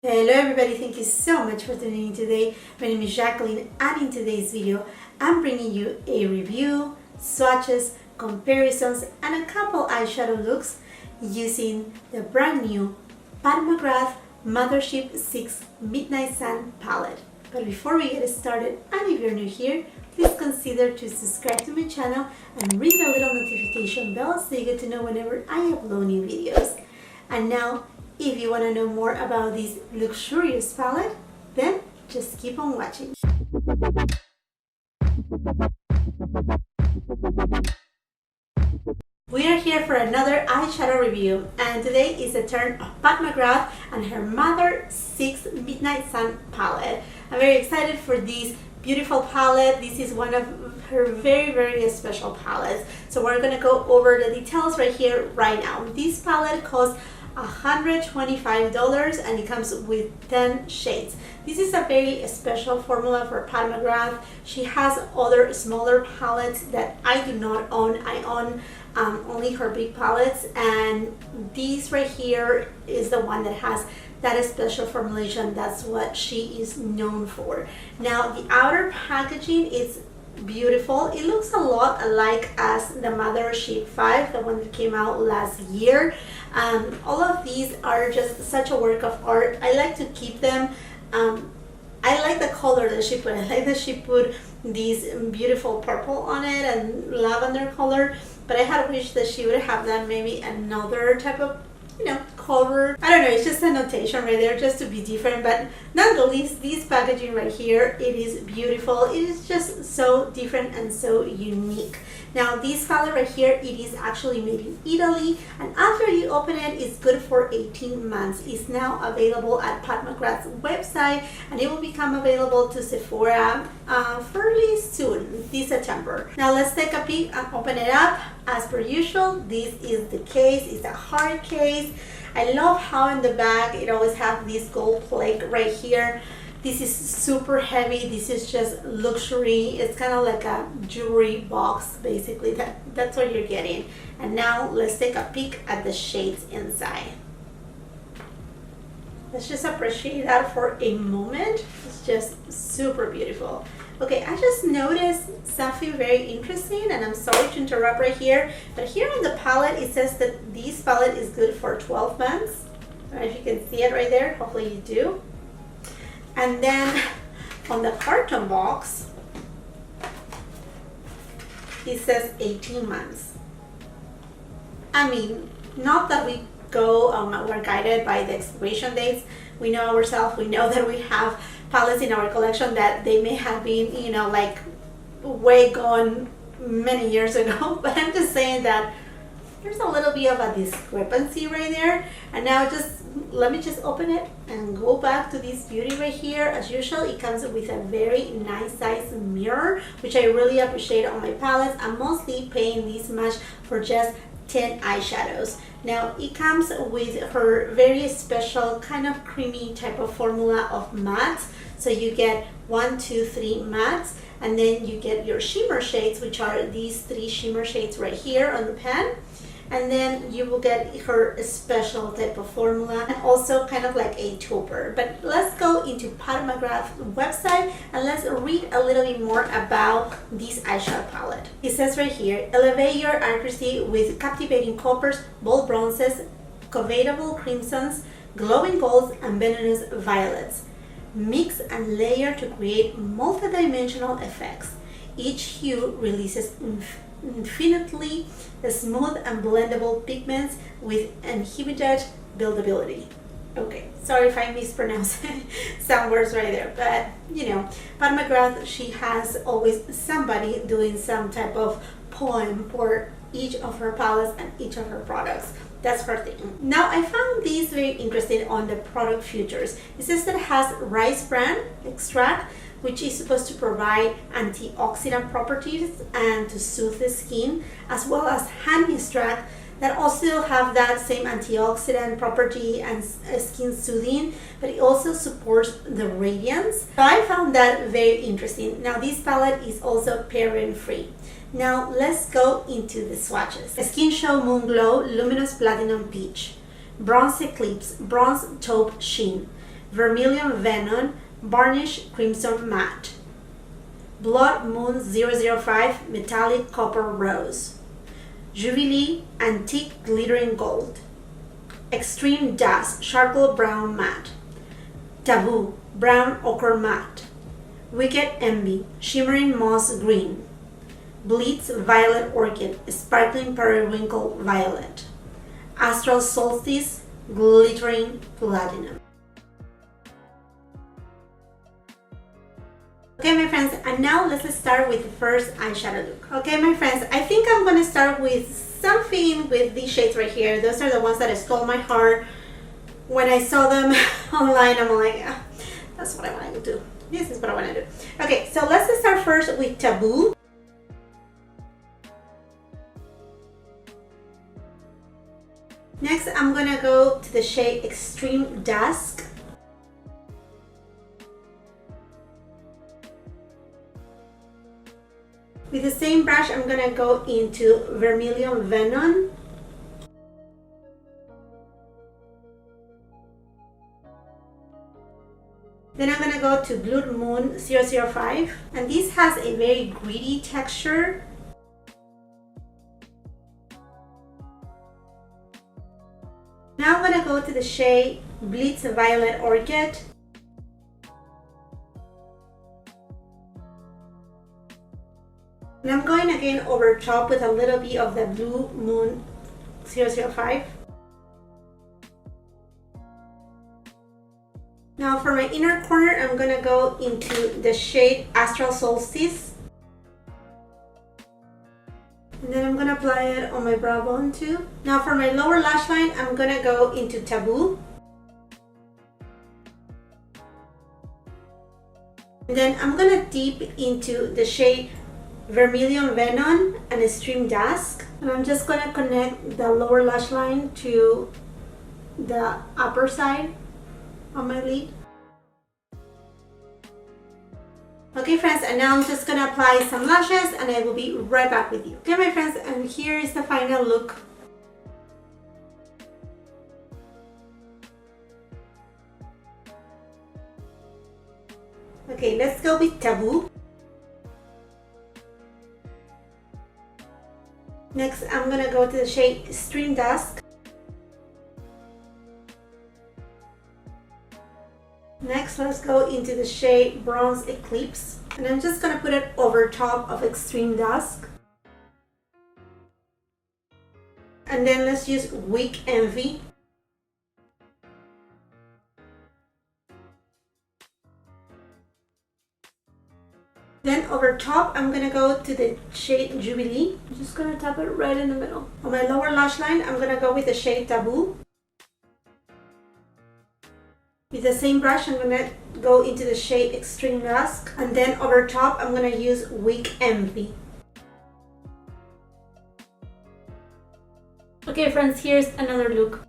Hello everybody, thank you so much for tuning in today. My name is Jacqueline and in today's video I'm bringing you a review, swatches, comparisons and a couple eyeshadow looks using the brand new Pat McGrath Mothership VI Midnight Sun palette. But before we get started, and if you're new here, please consider to subscribe to my channel and ring the little notification bell so you get to know whenever I upload new videos. And now, if you want to know more about this luxurious palette, then just keep on watching. We are here for another eyeshadow review, and today is the turn of Pat McGrath and her Mother VI Midnight Sun palette. I'm very excited for this beautiful palette. This is one of her very special palettes. So we're going to go over the details right here, right now. This palette costs $125 and it comes with 10 shades. This is a very special formula for Pat McGrath. She has other smaller palettes that I do not own. I own only her big palettes, and this right here is the one that has that special formulation. That's what she is known for. Now the outer packaging is beautiful. It looks a lot alike as the Mothership V, the one that came out last year. All of these are just such a work of art. I like to keep them. I like the color that she put. I like that she put this beautiful purple on it and lavender color, but I had wished that she would have done maybe another type of color. I don't know, it's just a notation right there just to be different, but nonetheless, this packaging right here, it is beautiful. It is just so different and so unique. Now this palette right here, it is actually made in Italy, and after you open it, it's good for 18 months. It's now available at Pat McGrath's website, and it will become available to Sephora fairly soon, this September. Now let's take a peek and open it up. As per usual, this is the case. It's a hard case. I love how in the back it always has this gold plate right here. This is super heavy. This is just luxury. It's kind of like a jewelry box, basically. That's what you're getting. And now let's take a peek at the shades inside. Let's just appreciate that for a moment. It's just super beautiful. Okay, I just noticed something very interesting, and I'm sorry to interrupt right here, but here on the palette it says that this palette is good for 12 months. I don't know if you can see it right there. Hopefully you do. And then on the carton box it says 18 months. I mean, not that we we're guided by the expiration dates. We know ourselves, we know that we have palettes in our collection that they may have been, like way gone many years ago, but I'm just saying that there's a little bit of a discrepancy right there. And now let me just open it and go back to this beauty right here. As usual, it comes with a very nice size mirror, which I really appreciate on my palettes. I'm mostly paying this much for just 10 eyeshadows. Now it comes with her very special kind of creamy type of formula of mattes. So you get 1, 2, 3 mattes, and then you get your shimmer shades, which are these 3 shimmer shades right here on the pan. And then you will get her special type of formula, and also kind of like a taupe. But let's go into Pat McGrath's website and let's read a little bit more about this eyeshadow palette. It says right here, elevate your accuracy with captivating coppers, bold bronzes, covetable crimsons, glowing golds, and venomous violets. Mix and layer to create multidimensional effects. Each hue releases infinitely smooth and blendable pigments with uninhibited buildability. Okay, sorry if I mispronounced some words right there, but Pat McGrath, she has always somebody doing some type of poem for each of her palettes and each of her products. That's her thing. Now I found these very interesting on the product features. It says that it has rice bran extract, which is supposed to provide antioxidant properties and to soothe the skin, as well as honey extract that also have that same antioxidant property and skin soothing, but it also supports the radiance. So I found that very interesting. Now this palette is also paraben free. Now let's go into the swatches. Skin Show Moon Glow Luminous Platinum Peach, Bronze Eclipse Bronze Taupe Sheen, Vermilion Venom Varnish Crimson Matte, Blood Moon 005 Metallic Copper Rose, Jubilee Antique Glittering Gold, Extreme Dust Charcoal Brown Matte, Taboo Brown Ochre Matte, Wicked Envy Shimmering Moss Green, Blitz Violet Orchid Sparkling Periwinkle Violet, Astral Solstice Glittering Platinum. Okay, my friends, and now let's start with the first eyeshadow look. Okay, my friends, I think I'm gonna start with something with these shades right here. Those are the ones that stole my heart. When I saw them online, I'm like, yeah, that's what I want to do. This is what I want to do. Okay, so let's start first with Taboo. Next, I'm gonna go to the shade Extreme Dusk. With the same brush, I'm gonna go into Vermilion Venom. Then I'm gonna go to Blood Moon 005, and this has a very gritty texture. Now I'm gonna go to the shade Blitz Violet Orchid. And I'm going again over top with a little bit of the Blue Moon 005. Now for my inner corner, I'm gonna go into the shade Astral Solstice. And then I'm gonna apply it on my brow bone too. Now for my lower lash line, I'm gonna go into Taboo. And then I'm gonna dip into the shade Vermilion Venom and Extreme Dusk. And I'm just gonna connect the lower lash line to the upper side on my lid. Okay friends, and now I'm just gonna apply some lashes and I will be right back with you. Okay my friends, and here is the final look. Okay, let's go with Taboo. Next, I'm gonna go to the shade Extreme Dusk. Next, let's go into the shade Bronze Eclipse. And I'm just gonna put it over top of Extreme Dusk. And then let's use Weak Envy. Then over top, I'm gonna go to the shade Jubilee. I'm just gonna tap it right in the middle. On my lower lash line, I'm gonna go with the shade Taboo. With the same brush, I'm gonna go into the shade Extreme Dusk. And then over top, I'm gonna use Weak Envy. Okay friends, here's another look.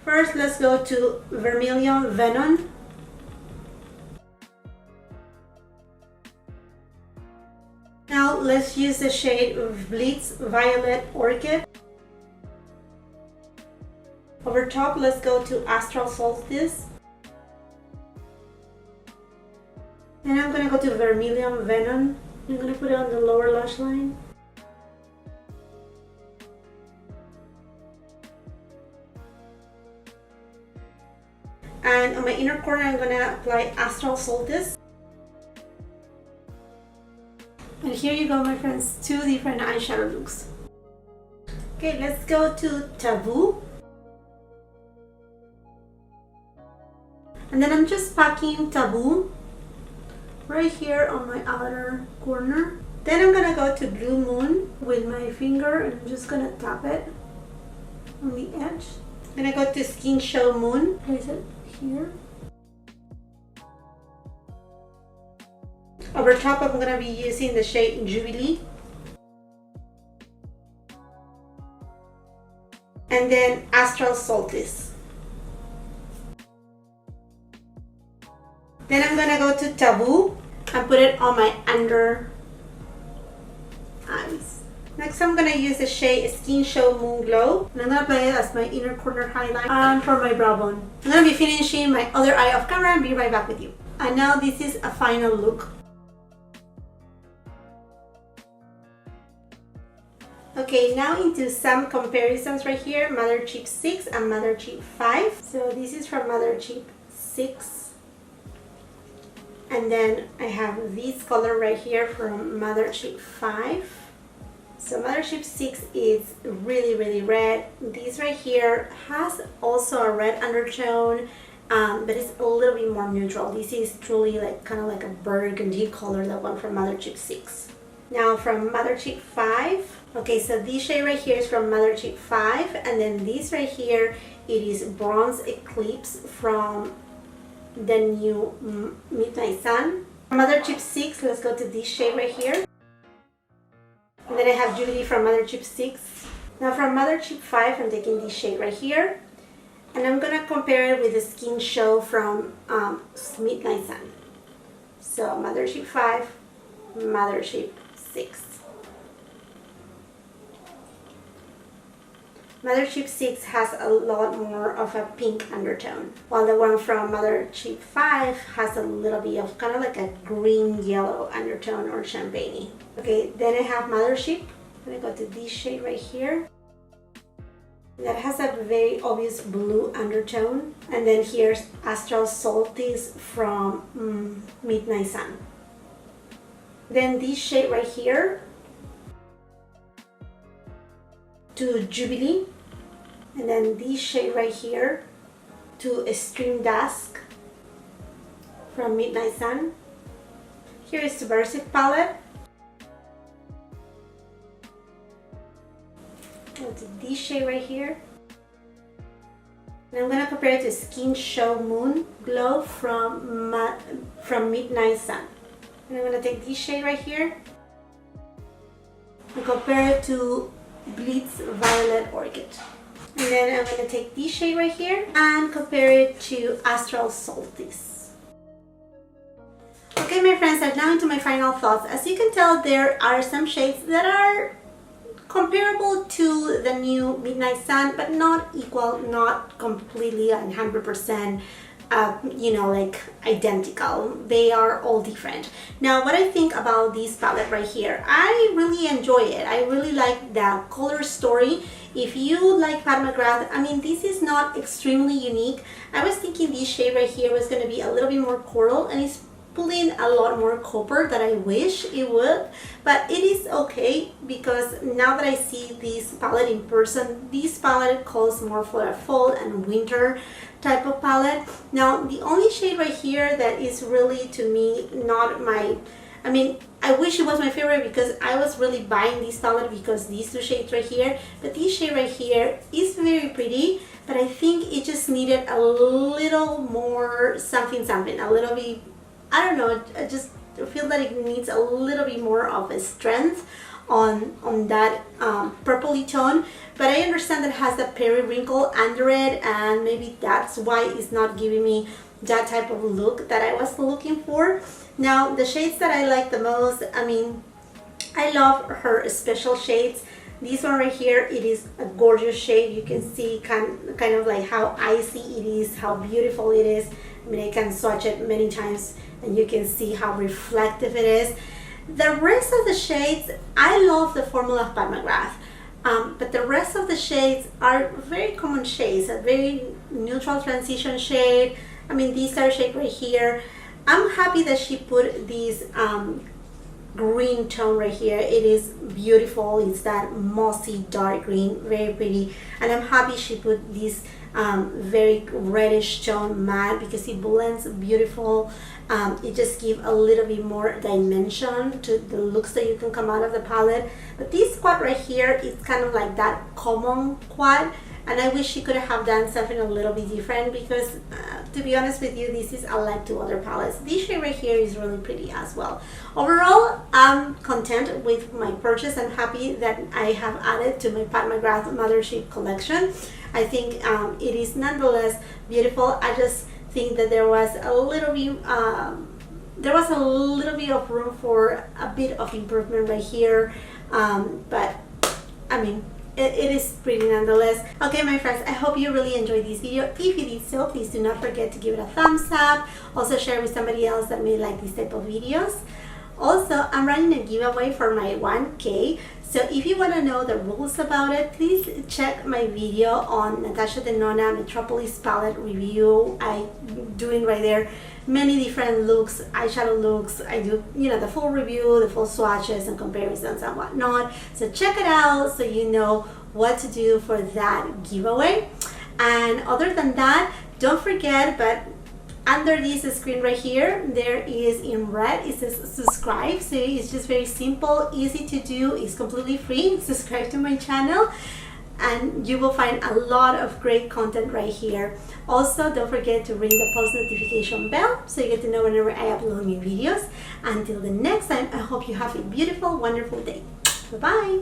First, let's go to Vermilion Venom. Now let's use the shade Blitz Violet Orchid. Over top, let's go to Astral Solstice. Then I'm gonna go to Vermilion Venom. I'm gonna put it on the lower lash line. And on my inner corner, I'm gonna apply Astral Solstice. And here you go, my friends, two different eyeshadow looks. Okay, let's go to Taboo. And then I'm just packing Taboo right here on my outer corner. Then I'm gonna go to Blue Moon with my finger and I'm just gonna tap it on the edge. I'm gonna go to Skin Show Moon, place it here. Over top, I'm gonna be using the shade Jubilee. And then Astral Solstice. Then I'm gonna go to Taboo and put it on my under eyes. Next, I'm going to use the shade Skin Show Moon Glow. And I'm going to apply it as my inner corner highlight and for my brow bone. I'm going to be finishing my other eye off camera and be right back with you. And now this is a final look. Okay, now into some comparisons right here. Mothership 6 and Mothership 5. So this is from Mothership 6. And then I have this color right here from Mothership 5. So Mothership 6 is really red. This right here has also a red undertone, but it's a little bit more neutral. This is truly like kind of like a burgundy color, that one from Mothership 6. Now from Mothership 5, okay, so this shade right here is from Mothership 5, and then this right here, it is Bronze Eclipse from the new Midnight Sun. From Mothership 6, let's go to this shade right here. And then I have Judy from Mothership 6. Now from Mothership 5, I'm taking this shade right here. And I'm going to compare it with the Skin Show from Midnight Sun. So Mothership 5, Mothership 6. Mothership 6 has a lot more of a pink undertone, while the one from Mothership 5 has a little bit of kind of like a green-yellow undertone or champagne. Okay, then I have Mothership. I'm going to go to this shade right here. That has a very obvious blue undertone. And then here's Astral Solstice from Midnight Sun. Then this shade right here to Jubilee. And then this shade right here to Extreme Dusk from Midnight Sun. Here is Subversive Palette. Go to this shade right here. And I'm going to compare it to Skin Show Moon Glow from Midnight Sun. And I'm going to take this shade right here and compare it to Blitz Violet Orchid. And then I'm going to take this shade right here and compare it to Astral Solstice. Okay, my friends, I'm now into my final thoughts. As you can tell, there are some shades that are comparable to the new Midnight Sun, but not equal, not completely 100%, you know, like identical. They are all different. Now, what I think about this palette right here, I really enjoy it. I really like the color story. If you like Pat McGrath, I mean, this is not extremely unique. I was thinking this shade right here was going to be a little bit more coral, and it's pulling a lot more copper than I wish it would, but it is okay because now that I see this palette in person, this palette calls more for a fall and winter type of palette. Now, the only shade right here that is really, to me, not my, I mean, I wish it was my favorite because I was really buying this palette because these two shades right here, but this shade right here is very pretty, but I think it just needed a little more something, a little bit, I don't know, I just feel that it needs a little bit more of a strength on that purpley tone, but I understand that it has the periwinkle under it, and maybe that's why it's not giving me that type of look that I was looking for. Now, the shades that I like the most, I mean, I love her special shades. This one right here, it is a gorgeous shade. You can see kind of like how icy it is, how beautiful it is. I mean, I can swatch it many times and you can see how reflective it is. The rest of the shades, I love the formula of Pat McGrath, but the rest of the shades are very common shades, a very neutral transition shade. I mean, these are shades right here. I'm happy that she put this green tone right here. It is beautiful. It's that mossy dark green, very pretty. And I'm happy she put this very reddish tone matte because it blends beautiful. It just gives a little bit more dimension to the looks that you can come out of the palette. But this quad right here is kind of like that common quad, and I wish she could have done something a little bit different because to be honest with you, this is alike to other palettes. This shade right here is really pretty as well. Overall, I'm content with my purchase. I'm happy that I have added to my Pat McGrath Mothership collection. I think it is nonetheless beautiful. I just think that there was a little bit of room for a bit of improvement right here, but I mean, it is pretty nonetheless. Okay, my friends, I hope you really enjoyed this video. If you did so, please do not forget to give it a thumbs up. Also share with somebody else that may like this type of videos. Also, I'm running a giveaway for my 1K. So if you want to know the rules about it, please check my video on NATASHA DENONA Metropolis palette review. I'm doing right there many different looks, eyeshadow looks. I do, you know, the full review, the full swatches and comparisons and whatnot. So check it out so you know what to do for that giveaway. And other than that, don't forget, but under this screen right here, there is in red, it says subscribe. So it's just very simple, easy to do, it's completely free. Subscribe to my channel and you will find a lot of great content right here. Also, don't forget to ring the post notification bell so you get to know whenever I upload new videos. Until the next time, I hope you have a beautiful, wonderful day. Bye-bye.